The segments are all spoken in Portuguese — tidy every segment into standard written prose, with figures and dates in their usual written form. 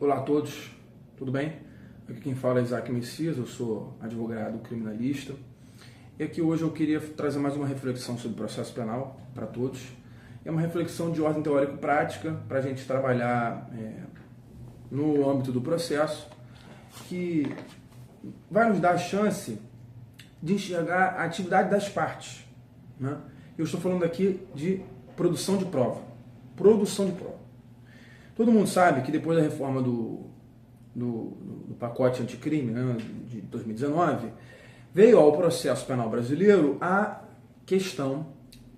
Olá a todos, tudo bem? Aqui quem fala é Isaac Messias, eu sou advogado criminalista. E aqui hoje eu queria trazer mais uma reflexão sobre o processo penal para todos. É uma reflexão de ordem teórico-prática para a gente trabalhar no âmbito do processo, que vai nos dar a chance de enxergar a atividade das partes, né? Eu estou falando aqui de produção de prova. Produção de prova. Todo mundo sabe que depois da reforma do pacote anticrime, né, de 2019, veio ao processo penal brasileiro a questão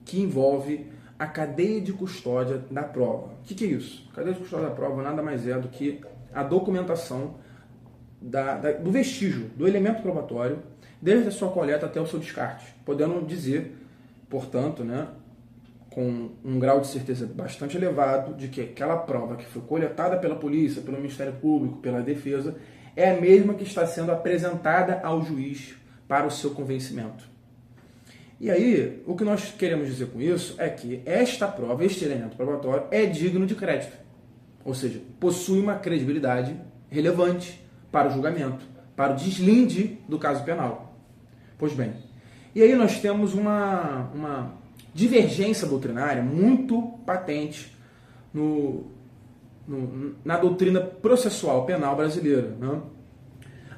que envolve a cadeia de custódia da prova. O que é isso? A cadeia de custódia da prova nada mais é do que a documentação do vestígio, do elemento probatório, desde a sua coleta até o seu descarte, podendo dizer, portanto, né, com um grau de certeza bastante elevado de que aquela prova que foi coletada pela polícia, pelo Ministério Público, pela defesa, é a mesma que está sendo apresentada ao juiz para o seu convencimento. E aí, o que nós queremos dizer com isso é que esta prova, este elemento probatório, é digno de crédito. Ou seja, possui uma credibilidade relevante para o julgamento, para o deslinde do caso penal. Pois bem, e aí nós temos uma divergência doutrinária muito patente na doutrina processual penal brasileira, né?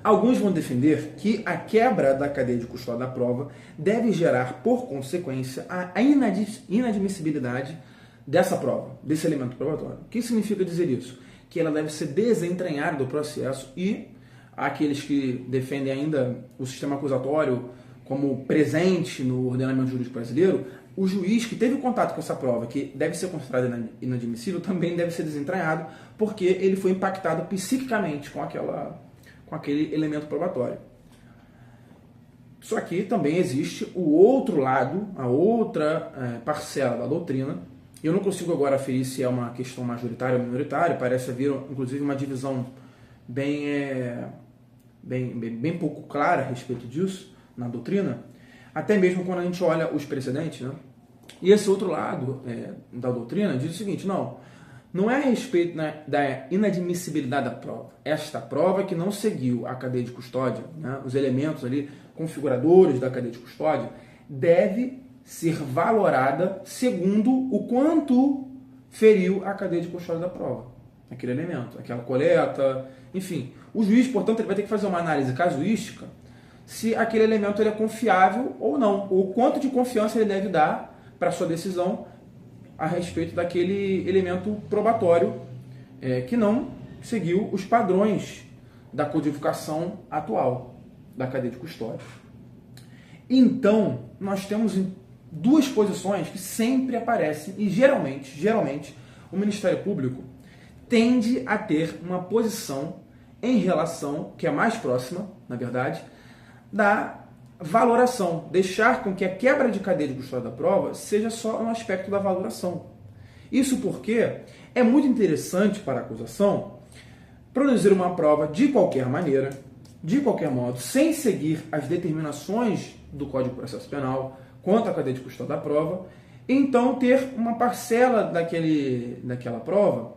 Alguns vão defender que a quebra da cadeia de custódia da prova deve gerar, por consequência, a inadmissibilidade dessa prova, desse elemento probatório. O que significa dizer isso? Que ela deve ser desentranhada do processo e aqueles que defendem ainda o sistema acusatório como presente no ordenamento jurídico brasileiro, o juiz que teve contato com essa prova, que deve ser considerada inadmissível, também deve ser desentranhado, porque ele foi impactado psiquicamente com aquele elemento probatório. Só que também existe o outro lado, a outra parcela da doutrina. Eu não consigo agora aferir se é uma questão majoritária ou minoritária, parece haver, inclusive, uma divisão bem pouco clara a respeito disso na doutrina, até mesmo quando a gente olha os precedentes, né? E esse outro lado da doutrina diz o seguinte: não é a respeito, né, da inadmissibilidade da prova. Esta prova que não seguiu a cadeia de custódia, né, os elementos ali configuradores da cadeia de custódia, deve ser valorada segundo o quanto feriu a cadeia de custódia da prova. Aquele elemento, aquela coleta, enfim. O juiz, portanto, ele vai ter que fazer uma análise casuística se aquele elemento ele é confiável ou não, ou quanto de confiança ele deve dar para a sua decisão a respeito daquele elemento probatório que não seguiu os padrões da codificação atual da cadeia de custódia. Então, nós temos duas posições que sempre aparecem e geralmente, o Ministério Público tende a ter uma posição em relação, que é mais próxima, na verdade, da valoração, deixar com que a quebra de cadeia de custódia da prova seja só um aspecto da valoração. Isso porque é muito interessante para a acusação produzir uma prova de qualquer maneira, de qualquer modo, sem seguir as determinações do Código de Processo Penal quanto à cadeia de custódia da prova, e então ter uma parcela daquela prova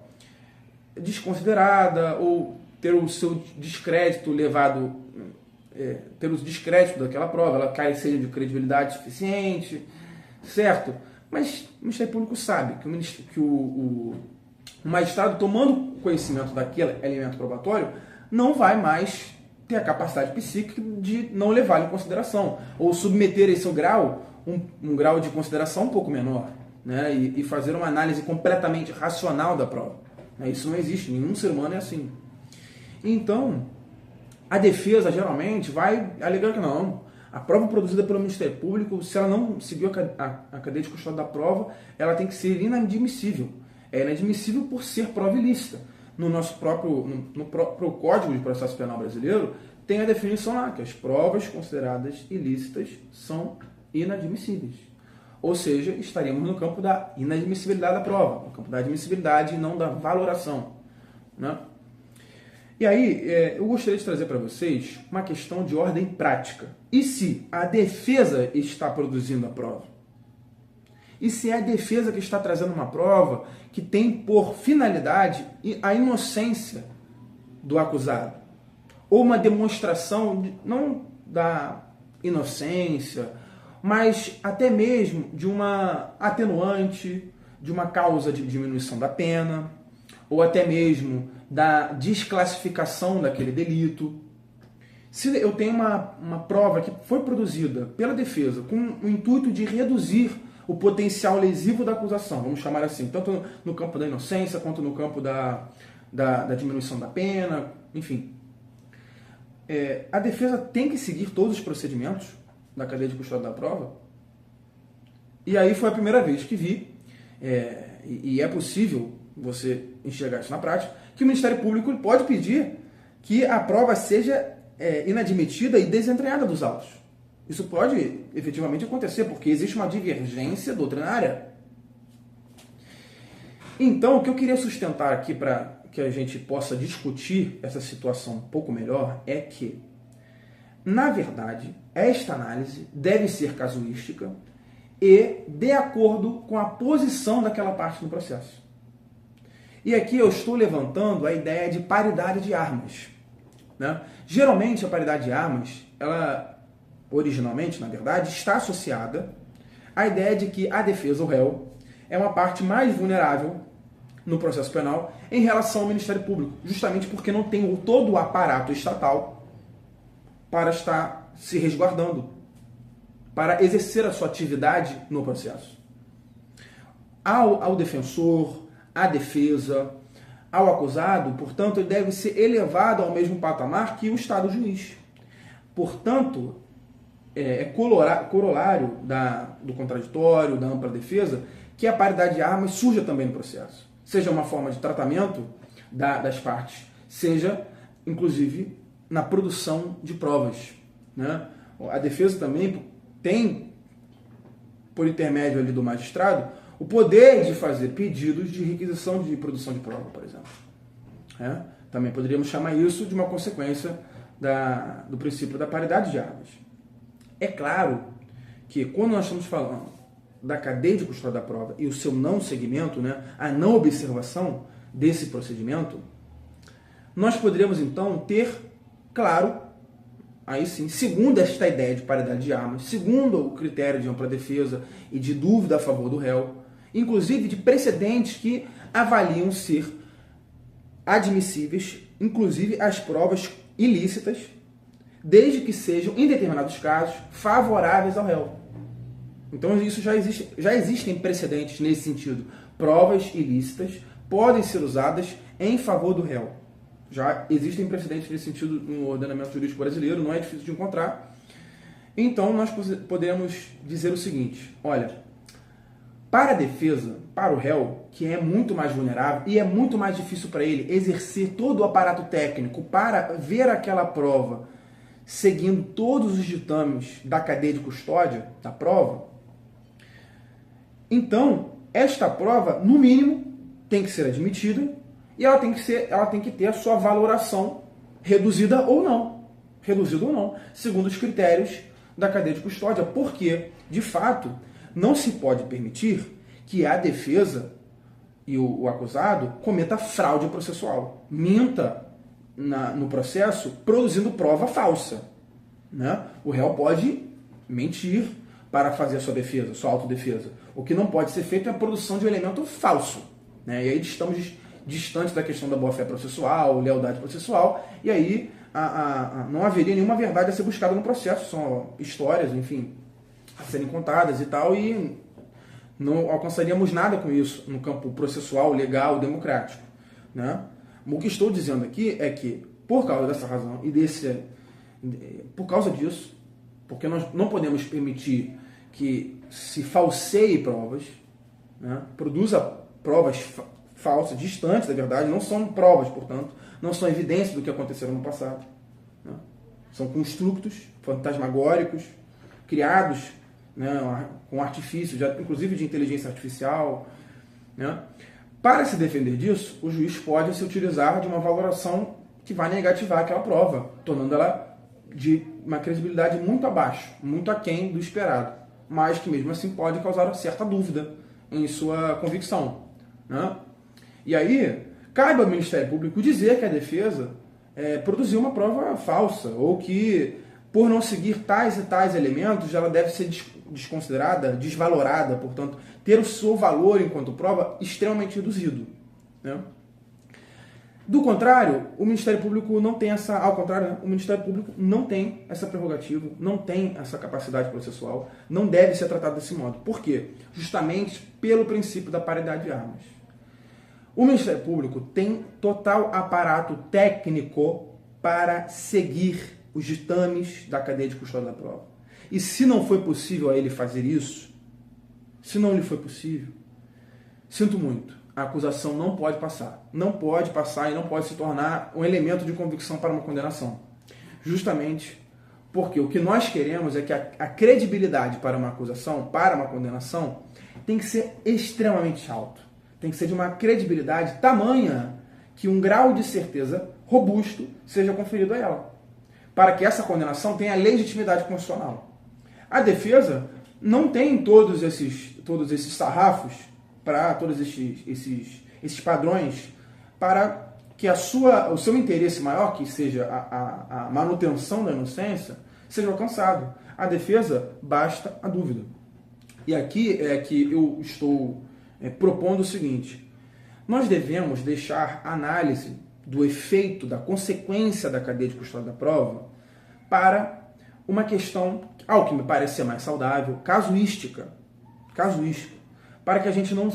desconsiderada ou ter o seu descrédito levado pelo descrédito daquela prova, ela carecia de credibilidade suficiente, certo? Mas o Ministério Público sabe que o magistrado, tomando conhecimento daquele elemento probatório, não vai mais ter a capacidade psíquica de não levá-lo em consideração, ou submeter esse grau, um grau de consideração um pouco menor, né? E fazer uma análise completamente racional da prova. Isso não existe, nenhum ser humano é assim. Então, a defesa geralmente vai alegar que não. A prova produzida pelo Ministério Público, se ela não seguiu a cadeia de custódia da prova, ela tem que ser inadmissível. É inadmissível por ser prova ilícita. No próprio Código de Processo Penal brasileiro, tem a definição lá, que as provas consideradas ilícitas são inadmissíveis. Ou seja, estaríamos no campo da inadmissibilidade da prova, no campo da admissibilidade e não da valoração, né? E aí, eu gostaria de trazer para vocês uma questão de ordem prática. E se a defesa está produzindo a prova? E se é a defesa que está trazendo uma prova que tem por finalidade a inocência do acusado, ou uma demonstração, não da inocência, mas até mesmo de uma atenuante, de uma causa de diminuição da pena, ou até mesmo da desclassificação daquele delito. Se eu tenho uma prova que foi produzida pela defesa com o intuito de reduzir o potencial lesivo da acusação, vamos chamar assim, tanto no campo da inocência quanto no campo da diminuição da pena, enfim. A defesa tem que seguir todos os procedimentos da cadeia de custódia da prova. E aí foi a primeira vez que vi, e é possível você enxergar isso na prática, que o Ministério Público pode pedir que a prova seja inadmitida e desentranhada dos autos. Isso pode efetivamente acontecer, porque existe uma divergência doutrinária. Então, o que eu queria sustentar aqui para que a gente possa discutir essa situação um pouco melhor é que, na verdade, esta análise deve ser casuística e de acordo com a posição daquela parte no processo. E aqui eu estou levantando a ideia de paridade de armas, né? Geralmente, a paridade de armas, ela originalmente, na verdade, está associada à ideia de que a defesa, o réu, é uma parte mais vulnerável no processo penal em relação ao Ministério Público, justamente porque não tem todo o aparato estatal para estar se resguardando, para exercer a sua atividade no processo. Ao defensor, à defesa, ao acusado, portanto, ele deve ser elevado ao mesmo patamar que o Estado juiz. Portanto, corolário do contraditório, da ampla defesa, que a paridade de armas surja também no processo. Seja uma forma de tratamento das partes, seja, inclusive, na produção de provas, né? A defesa também tem, por intermédio ali do magistrado, o poder de fazer pedidos de requisição de produção de prova, por exemplo. Também poderíamos chamar isso de uma consequência do princípio da paridade de armas. É claro que quando nós estamos falando da cadeia de custódia da prova e o seu não seguimento, né, a não observação desse procedimento, nós poderíamos então ter, claro, aí sim, segundo esta ideia de paridade de armas, segundo o critério de ampla defesa e de dúvida a favor do réu, inclusive de precedentes que avaliam ser admissíveis, inclusive as provas ilícitas, desde que sejam, em determinados casos, favoráveis ao réu. Então isso já existem precedentes nesse sentido. Provas ilícitas podem ser usadas em favor do réu. Já existem precedentes nesse sentido no ordenamento jurídico brasileiro, não é difícil de encontrar. Então nós podemos dizer o seguinte: olha, para a defesa, para o réu, que é muito mais vulnerável e é muito mais difícil para ele exercer todo o aparato técnico para ver aquela prova seguindo todos os ditames da cadeia de custódia da prova, então esta prova, no mínimo, tem que ser admitida e ela tem que ter a sua valoração reduzida ou não, segundo os critérios da cadeia de custódia, porque, de fato, não se pode permitir que a defesa e o acusado cometa fraude processual, minta no processo produzindo prova falsa, né? O réu pode mentir para fazer a sua defesa, sua autodefesa. O que não pode ser feito é a produção de um elemento falso, né? E aí estamos distantes da questão da boa-fé processual, lealdade processual, e aí não haveria nenhuma verdade a ser buscada no processo, são histórias, enfim, a serem contadas e tal, e não alcançaríamos nada com isso no campo processual, legal, democrático, né? O que estou dizendo aqui é que, por causa dessa razão por causa disso, porque nós não podemos permitir que se falseie provas, né? Produza provas falsas, distantes da verdade, não são provas, portanto, não são evidências do que aconteceu no passado, né? São construtos fantasmagóricos, criados, né, com artifícios, inclusive de inteligência artificial, né? Para se defender disso, o juiz pode se utilizar de uma valoração que vai negativar aquela prova, tornando ela de uma credibilidade muito abaixo, muito aquém do esperado, mas que mesmo assim pode causar certa dúvida em sua convicção, né? E aí, cabe ao Ministério Público dizer que a defesa produziu uma prova falsa, ou que, por não seguir tais e tais elementos, ela deve ser desconsiderada, desvalorada, portanto, ter o seu valor enquanto prova extremamente reduzido, né? Do contrário, o Ministério Público não tem essa, ao contrário, né? O Ministério Público não tem essa prerrogativa, não tem essa capacidade processual, não deve ser tratado desse modo. Por quê? Justamente pelo princípio da paridade de armas. O Ministério Público tem total aparato técnico para seguir os ditames da cadeia de custódia da prova. E se não foi possível a ele fazer isso, se não lhe foi possível, sinto muito. A acusação não pode passar. Não pode passar e não pode se tornar um elemento de convicção para uma condenação. Justamente porque o que nós queremos é que a credibilidade para uma acusação, para uma condenação, tem que ser extremamente alto. Tem que ser de uma credibilidade tamanha que um grau de certeza robusto seja conferido a ela, para que essa condenação tenha legitimidade constitucional. A defesa não tem todos esses sarrafos, para todos esses padrões, para que o seu interesse maior, que seja a manutenção da inocência, seja alcançado. A defesa, basta a dúvida. E aqui é que eu estou propondo o seguinte: nós devemos deixar a análise do efeito, da consequência da cadeia de custódia da prova para uma questão, ao que me parece ser mais saudável, casuística, para que a gente não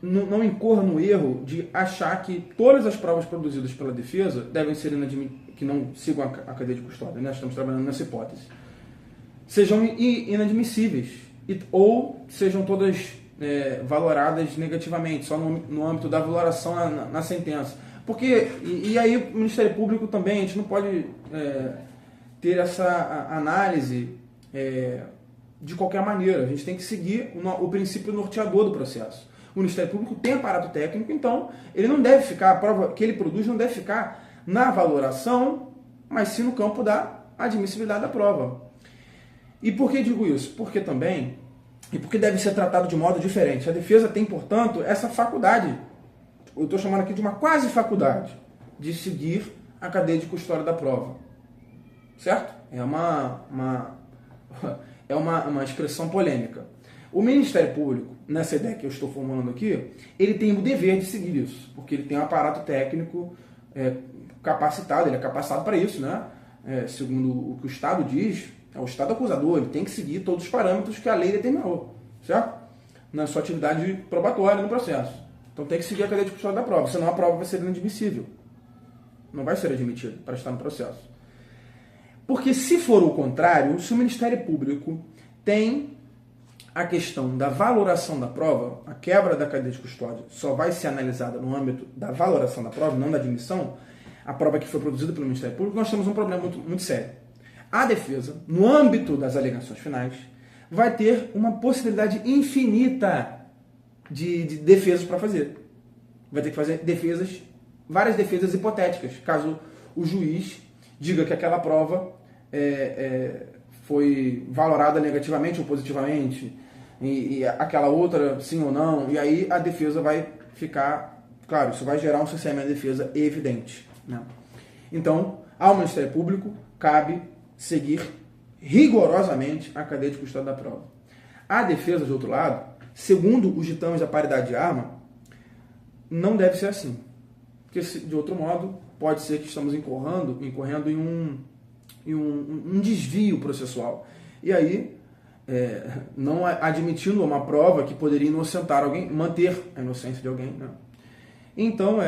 não incorra no erro de achar que todas as provas produzidas pela defesa devem ser que não sigam a cadeia de custódia, né? Estamos trabalhando nessa hipótese, sejam inadmissíveis ou sejam todas valoradas negativamente, só no âmbito da valoração na sentença. Porque, e aí o Ministério Público também, a gente não pode ter essa análise de qualquer maneira. A gente tem que seguir o princípio norteador do processo. O Ministério Público tem aparato técnico, então ele não deve ficar, a prova que ele produz não deve ficar na valoração, mas sim no campo da admissibilidade da prova. E por que digo isso? Porque deve ser tratado de modo diferente. A defesa tem, portanto, essa faculdade, eu estou chamando aqui de uma quase faculdade, de seguir a cadeia de custódia da prova. Certo? É uma expressão polêmica. O Ministério Público, nessa ideia que eu estou formulando aqui, ele tem o dever de seguir isso, porque ele tem um aparato técnico capacitado, ele é capacitado para isso, né? Segundo o que o Estado diz, é o Estado acusador, ele tem que seguir todos os parâmetros que a lei determinou, certo? Na sua atividade probatória no processo. Então tem que seguir a cadeia de custódia da prova, senão a prova vai ser inadmissível. Não vai ser admitida para estar no processo. Porque se for o contrário, se o Ministério Público tem a questão da valoração da prova, a quebra da cadeia de custódia só vai ser analisada no âmbito da valoração da prova, não da admissão, a prova que foi produzida pelo Ministério Público, nós temos um problema muito, muito sério. A defesa, no âmbito das alegações finais, vai ter uma possibilidade infinita de defesas para fazer. Vai ter que fazer várias defesas hipotéticas, caso o juiz diga que aquela prova foi valorada negativamente ou positivamente, e aquela outra sim ou não, e aí a defesa vai ficar, claro, isso vai gerar um cerceamento de defesa evidente, né? Então, ao Ministério Público cabe seguir rigorosamente a cadeia de custódia da prova. A defesa, de outro lado, segundo os ditames da paridade de arma, não deve ser assim. Porque, de outro modo, pode ser que estamos incorrendo em um desvio processual. E aí, não admitindo uma prova que poderia inocentar alguém, manter a inocência de alguém, né? Então,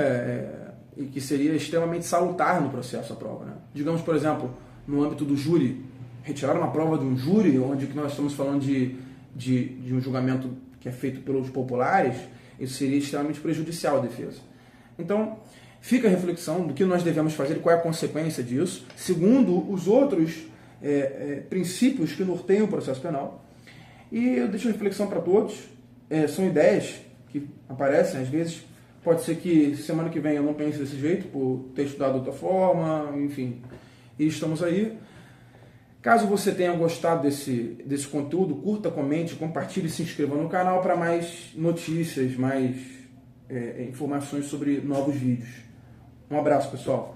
e que seria extremamente salutar no processo a prova, né? Digamos, por exemplo, no âmbito do júri, retirar uma prova de um júri, onde nós estamos falando de um julgamento que é feito pelos populares, isso seria extremamente prejudicial à defesa. Então, fica a reflexão do que nós devemos fazer e qual é a consequência disso, segundo os outros princípios que norteiam o processo penal. E eu deixo a reflexão para todos. São ideias que aparecem, às vezes, pode ser que semana que vem eu não pense desse jeito, por ter estudado de outra forma, enfim. E estamos aí. Caso você tenha gostado desse conteúdo, curta, comente, compartilhe e se inscreva no canal para mais notícias, mais informações sobre novos vídeos. Um abraço, pessoal.